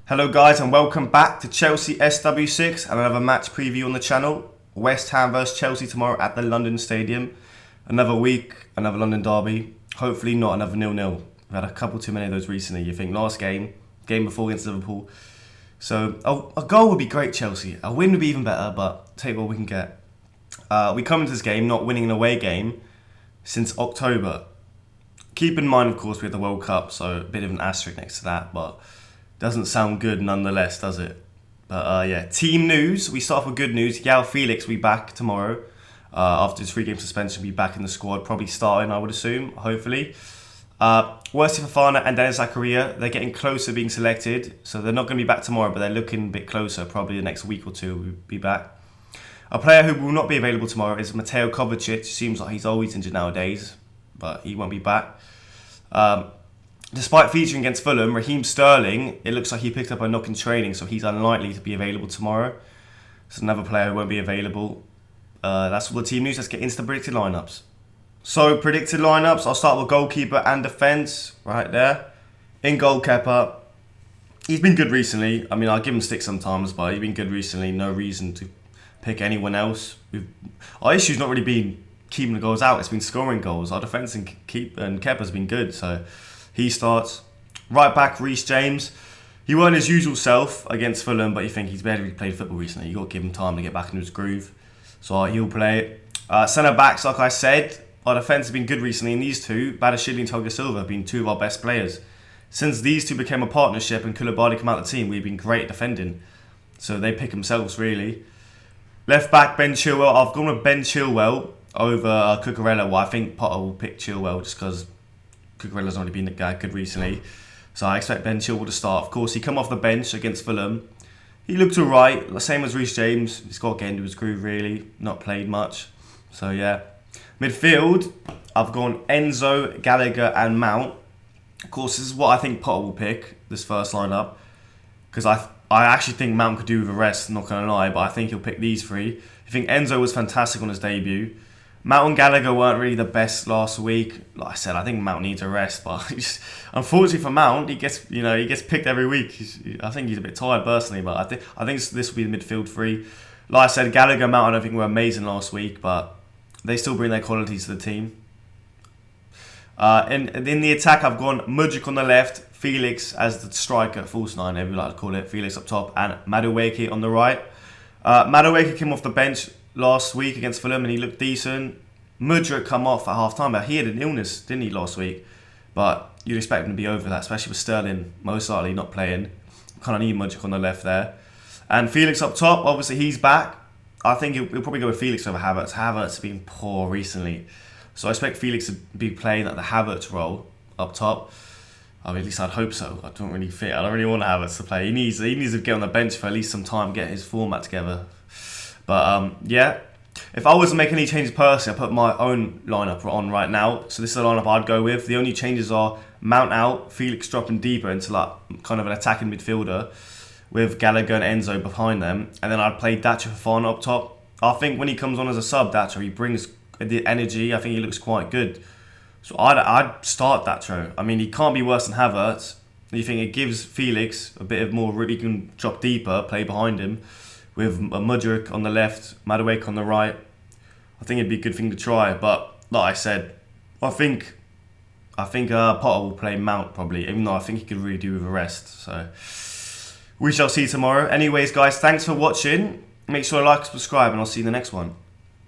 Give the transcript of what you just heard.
Hello guys and welcome back to Chelsea SW6 and another match preview on the channel. West Ham vs Chelsea tomorrow at the London Stadium. Another week, another London derby. Hopefully not another 0-0. We've had a couple too many of those recently. You think last game before against Liverpool. So a goal would be great, Chelsea. A win would be even better, but take what we can get. We come into this game not winning an away game since October. Keep in mind, of course, we had the World Cup, so a bit of an asterisk next to that, but doesn't sound good nonetheless, does it? But yeah, team news. We start off with good news. Joao Felix will be back tomorrow. After his 3-game suspension, will be back in the squad. Probably starting, I would assume, hopefully. Wesley Fofana and Dennis Zakaria, they're getting closer being selected. So they're not going to be back tomorrow, but they're looking a bit closer. Probably the next week or two will be back. A player who will not be available tomorrow is Mateo Kovacic. Seems like he's always injured nowadays, but he won't be back. Despite featuring against Fulham, Raheem Sterling, it looks like he picked up a knock in training, so he's unlikely to be available tomorrow. It's another player who won't be available. That's all the team news. Let's get into the predicted lineups. So, predicted lineups, I'll start with goalkeeper and defence, right there. In goal, Kepa. He's been good recently. I mean, I'll give him stick sometimes, but he's been good recently. No reason to pick anyone else. Our issue's not really been keeping the goals out, it's been scoring goals. Our defence and Kepa's been good, so he starts. Right back, Reece James. He weren't his usual self against Fulham, but you think he's barely played football recently. You've got to give him time to get back into his groove. So he'll play it. Centre backs, like I said, our defence has been good recently, and these two, Badiashile and Thiago Silva, have been two of our best players. Since these two became a partnership and Koulibaly came out of the team, we've been great at defending. So they pick themselves, really. Left back, Ben Chilwell. I've gone with Ben Chilwell over Cucurella. Well, I think Potter will pick Chilwell just because Cucurella's only been good recently. So I expect Ben Chilwell to start. Of course, he come off the bench against Fulham. He looked alright, the same as Reece James. He's got to get into his groove, really. Not played much. So yeah. Midfield, I've gone Enzo, Gallagher and Mount. Of course, this is what I think Potter will pick, this first lineup. Because I actually think Mount could do with the rest, not going to lie, but I think he'll pick these three. I think Enzo was fantastic on his debut. Mount and Gallagher weren't really the best last week. Like I said, I think Mount needs a rest, but unfortunately for Mount, he gets picked every week. I think he's a bit tired personally, but I think this will be the midfield three. Like I said, Gallagher, Mount, I don't think were amazing last week, but they still bring their qualities to the team. In the attack, I've gone Mudryk on the left, Felix as the striker, false nine, whatever we like to call it, Felix up top, and Madueke on the right. Madueke came off the bench last week against Fulham and he looked decent. Mudryk come off at half time, but he had an illness, didn't he, last week? But you'd expect him to be over that, especially with Sterling most likely not playing. Kind of need Mudryk on the left there. And Felix up top, obviously he's back. I think he'll probably go with Felix over Havertz. Havertz has been poor recently. So I expect Felix to be playing at the Havertz role up top. I mean, at least I'd hope so. I don't really want Havertz to play. He needs to get on the bench for at least some time, get his format together. But yeah, if I was to make any changes personally, I put my own lineup on right now. So this is the lineup I'd go with. The only changes are Mount out, Felix dropping deeper into like kind of an attacking midfielder with Gallagher and Enzo behind them, and then I'd play Dacho Fofana up top. I think when he comes on as a sub, Dacho, he brings the energy. I think he looks quite good. So I'd start Dacho. I mean, he can't be worse than Havertz. You think it gives Felix a bit of more, really can drop deeper, play behind him, with Mudryk on the left, Madueke on the right. I think it'd be a good thing to try. But like I said, I think Potter will play Mount probably, even though I think he could really do with a rest. So we shall see tomorrow. Anyways, guys, thanks for watching. Make sure to like and subscribe, and I'll see you in the next one.